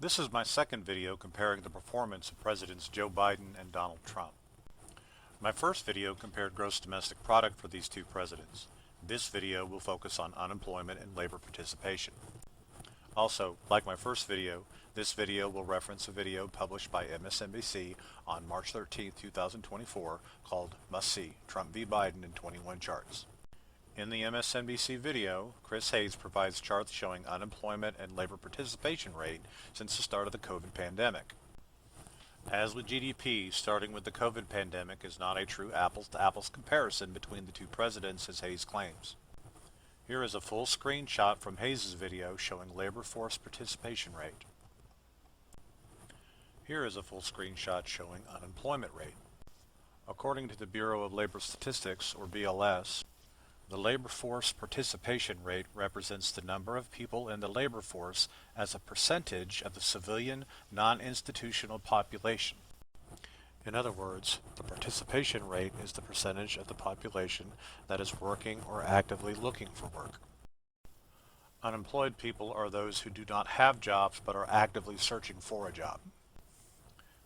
This is my second video comparing the performance of Presidents Joe Biden and Donald Trump. My first video compared gross domestic product for these two presidents. This video will focus on unemployment and labor participation. Also, like my first video, this video will reference a video published by MSNBC on March 13, 2024 called Must See, Trump v. Biden in 21 Charts. In the MSNBC video, Chris Hayes provides charts showing unemployment and labor participation rate since the start of the COVID pandemic. As with GDP, starting with the COVID pandemic is not a true apples-to-apples comparison between the two presidents, as Hayes claims. Here is a full screenshot from Hayes' video showing labor force participation rate. Here is a full screenshot showing unemployment rate. According to the Bureau of Labor Statistics, or BLS, the labor force participation rate represents the number of people in the labor force as a percentage of the civilian non-institutional population. In other words, the participation rate is the percentage of the population that is working or actively looking for work. Unemployed people are those who do not have jobs but are actively searching for a job.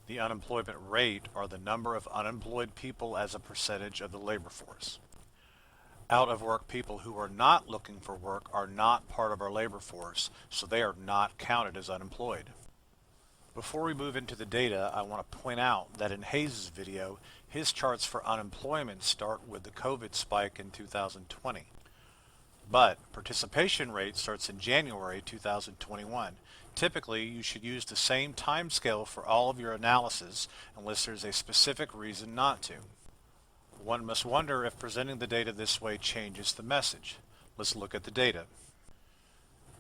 The unemployment rate are the number of unemployed people as a percentage of the labor force. Out-of-work people who are not looking for work are not part of our labor force, so they are not counted as unemployed. Before we move into the data, I want to point out that in Hayes' video, his charts for unemployment start with the COVID spike in 2020. But participation rate starts in January 2021. Typically, you should use the same time scale for all of your analysis unless there's a specific reason not to. One must wonder if presenting the data this way changes the message. Let's look at the data.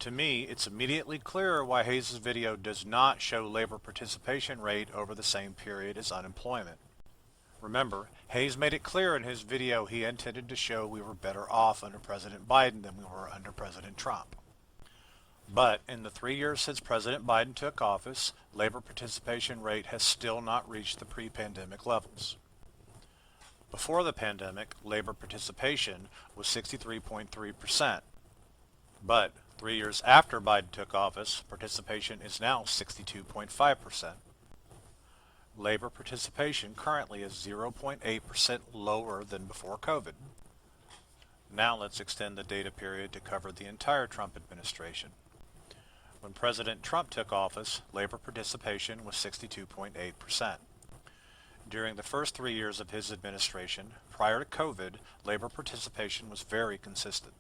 To me, it's immediately clearer why Hayes' video does not show labor participation rate over the same period as unemployment. Remember, Hayes made it clear in his video he intended to show we were better off under President Biden than we were under President Trump. But in the 3 years since President Biden took office, labor participation rate has still not reached the pre-pandemic levels. Before the pandemic, labor participation was 63.3%. But 3 years after Biden took office, participation is now 62.5%. Labor participation currently is 0.8% lower than before COVID. Now let's extend the data period to cover the entire Trump administration. When President Trump took office, labor participation was 62.8%. During the first 3 years of his administration, prior to COVID, labor participation was very consistent.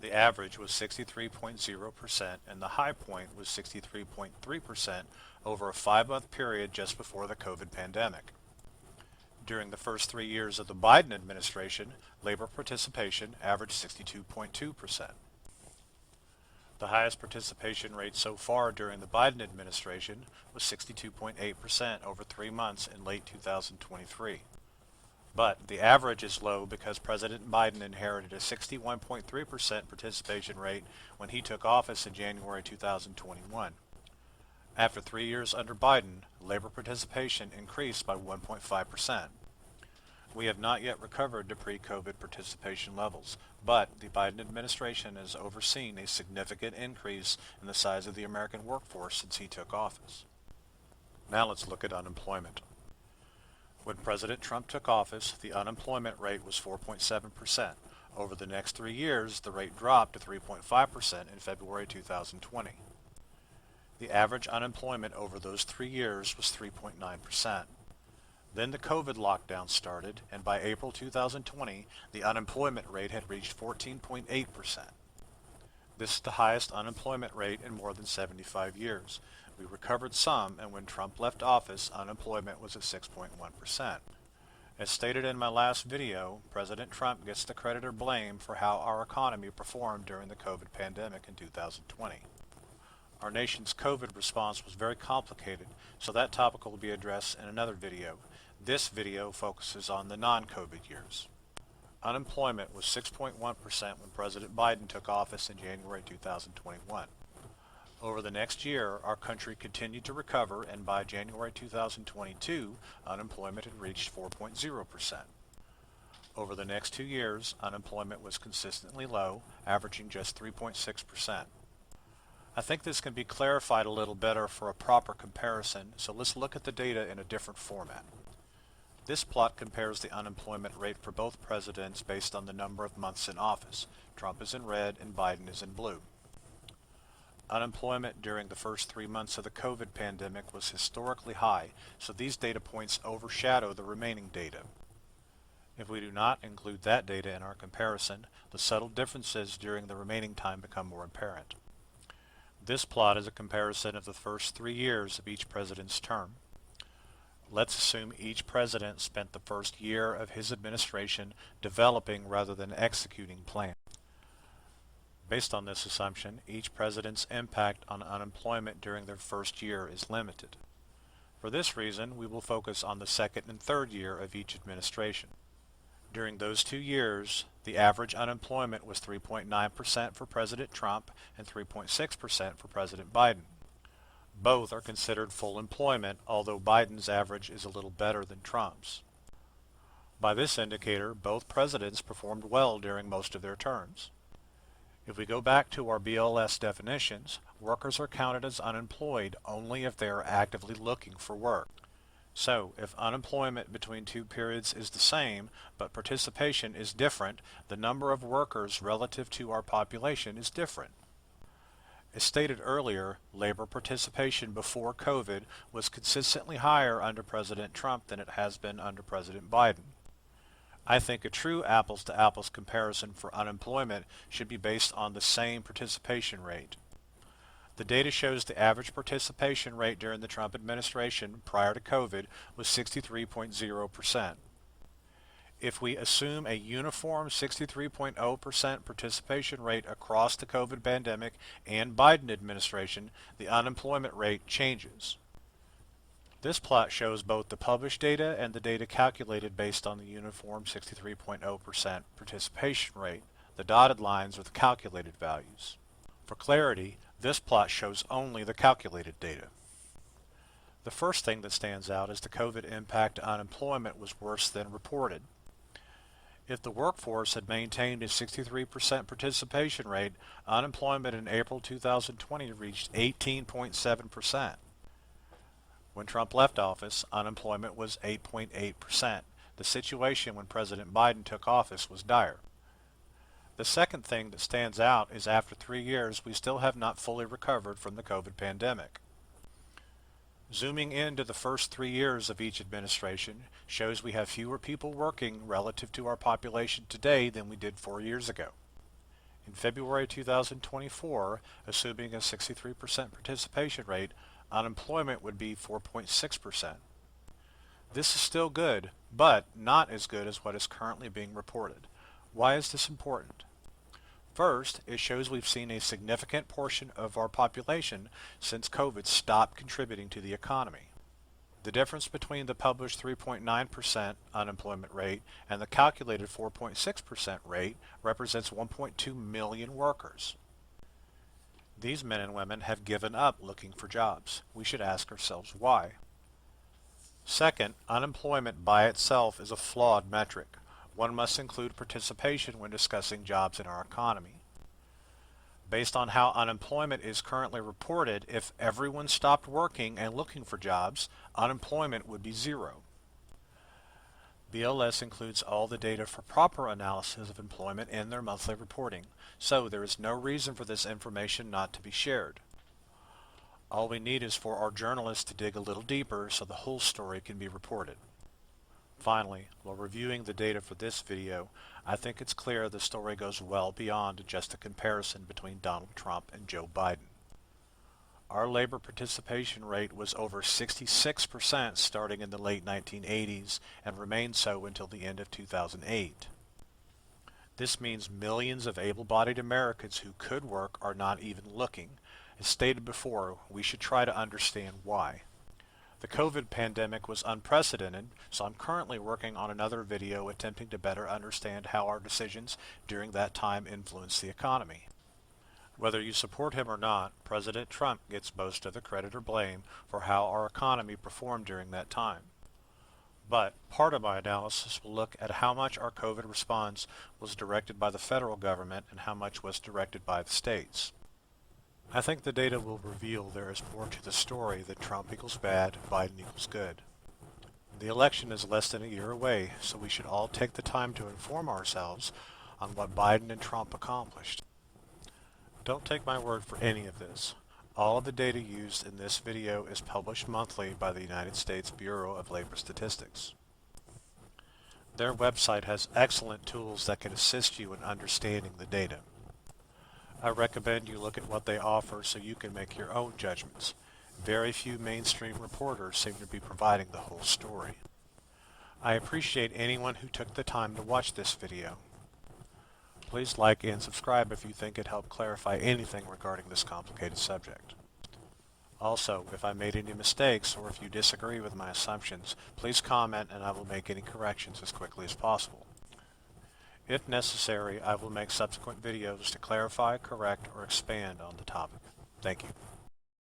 The average was 63.0% and the high point was 63.3% over a 5-month period just before the COVID pandemic. During the first 3 years of the Biden administration, labor participation averaged 62.2%. The highest participation rate so far during the Biden administration was 62.8% over 3 months in late 2023. But the average is low because President Biden inherited a 61.3% participation rate when he took office in January 2021. After 3 years under Biden, labor participation increased by 1.5%. We have not yet recovered to pre-COVID participation levels, but the Biden administration has overseen a significant increase in the size of the American workforce since he took office. Now let's look at unemployment. When President Trump took office, the unemployment rate was 4.7%. Over the next 3 years, the rate dropped to 3.5% in February 2020. The average unemployment over those 3 years was 3.9%. Then the COVID lockdown started, and by April 2020, the unemployment rate had reached 14.8%. This is the highest unemployment rate in more than 75 years. We recovered some, and when Trump left office, unemployment was at 6.1%. As stated in my last video, President Trump gets the credit or blame for how our economy performed during the COVID pandemic in 2020. Our nation's COVID response was very complicated, so that topic will be addressed in another video. This video focuses on the non-COVID years. Unemployment was 6.1% when President Biden took office in January 2021. Over the next year, our country continued to recover, and by January 2022, unemployment had reached 4.0%. Over the next 2 years, unemployment was consistently low, averaging just 3.6%. I think this can be clarified a little better for a proper comparison, so let's look at the data in a different format. This plot compares the unemployment rate for both presidents based on the number of months in office. Trump is in red and Biden is in blue. Unemployment during the first 3 months of the COVID pandemic was historically high, so these data points overshadow the remaining data. If we do not include that data in our comparison, the subtle differences during the remaining time become more apparent. This plot is a comparison of the first 3 years of each president's term. Let's assume each president spent the first year of his administration developing rather than executing plans. Based on this assumption, each president's impact on unemployment during their first year is limited. For this reason, we will focus on the second and third year of each administration. During those 2 years, the average unemployment was 3.9% for President Trump and 3.6% for President Biden. Both are considered full employment, although Biden's average is a little better than Trump's. By this indicator, both presidents performed well during most of their terms. If we go back to our BLS definitions, workers are counted as unemployed only if they are actively looking for work. So, if unemployment between 2 periods is the same, but participation is different, the number of workers relative to our population is different. As stated earlier, labor participation before COVID was consistently higher under President Trump than it has been under President Biden. I think a true apples-to-apples comparison for unemployment should be based on the same participation rate. The data shows the average participation rate during the Trump administration prior to COVID was 63.0%. If we assume a uniform 63.0% participation rate across the COVID pandemic and Biden administration, the unemployment rate changes. This plot shows both the published data and the data calculated based on the uniform 63.0% participation rate. The dotted lines are the calculated values. For clarity, this plot shows only the calculated data. The first thing that stands out is the COVID impact to unemployment was worse than reported. If the workforce had maintained a 63% participation rate, unemployment in April 2020 reached 18.7%. When Trump left office, unemployment was 8.8%. The situation when President Biden took office was dire. The second thing that stands out is after 3 years, we still have not fully recovered from the COVID pandemic. Zooming into the first 3 years of each administration shows we have fewer people working relative to our population today than we did 4 years ago. In February 2024, assuming a 63% participation rate, unemployment would be 4.6%. This is still good, but not as good as what is currently being reported. Why is this important? First, it shows we've seen a significant portion of our population since COVID stopped contributing to the economy. The difference between the published 3.9% unemployment rate and the calculated 4.6% rate represents 1.2 million workers. These men and women have given up looking for jobs. We should ask ourselves why. Second, unemployment by itself is a flawed metric. One must include participation when discussing jobs in our economy. Based on how unemployment is currently reported, if everyone stopped working and looking for jobs, unemployment would be 0. BLS includes all the data for proper analysis of employment in their monthly reporting, so there is no reason for this information not to be shared. All we need is for our journalists to dig a little deeper so the whole story can be reported. Finally, while reviewing the data for this video, I think it's clear the story goes well beyond just a comparison between Donald Trump and Joe Biden. Our labor participation rate was over 66% starting in the late 1980s and remained so until the end of 2008. This means millions of able-bodied Americans who could work are not even looking. As stated before, we should try to understand why. The COVID pandemic was unprecedented, so I'm currently working on another video attempting to better understand how our decisions during that time influenced the economy. Whether you support him or not, President Trump gets most of the credit or blame for how our economy performed during that time. But part of my analysis will look at how much our COVID response was directed by the federal government and how much was directed by the states. I think the data will reveal there is more to the story than Trump equals bad, Biden equals good. The election is less than a year away, so we should all take the time to inform ourselves on what Biden and Trump accomplished. Don't take my word for any of this. All of the data used in this video is published monthly by the United States Bureau of Labor Statistics. Their website has excellent tools that can assist you in understanding the data. I recommend you look at what they offer so you can make your own judgments. Very few mainstream reporters seem to be providing the whole story. I appreciate anyone who took the time to watch this video. Please like and subscribe if you think it helped clarify anything regarding this complicated subject. Also, if I made any mistakes or if you disagree with my assumptions, please comment and I will make any corrections as quickly as possible. If necessary, I will make subsequent videos to clarify, correct, or expand on the topic. Thank you.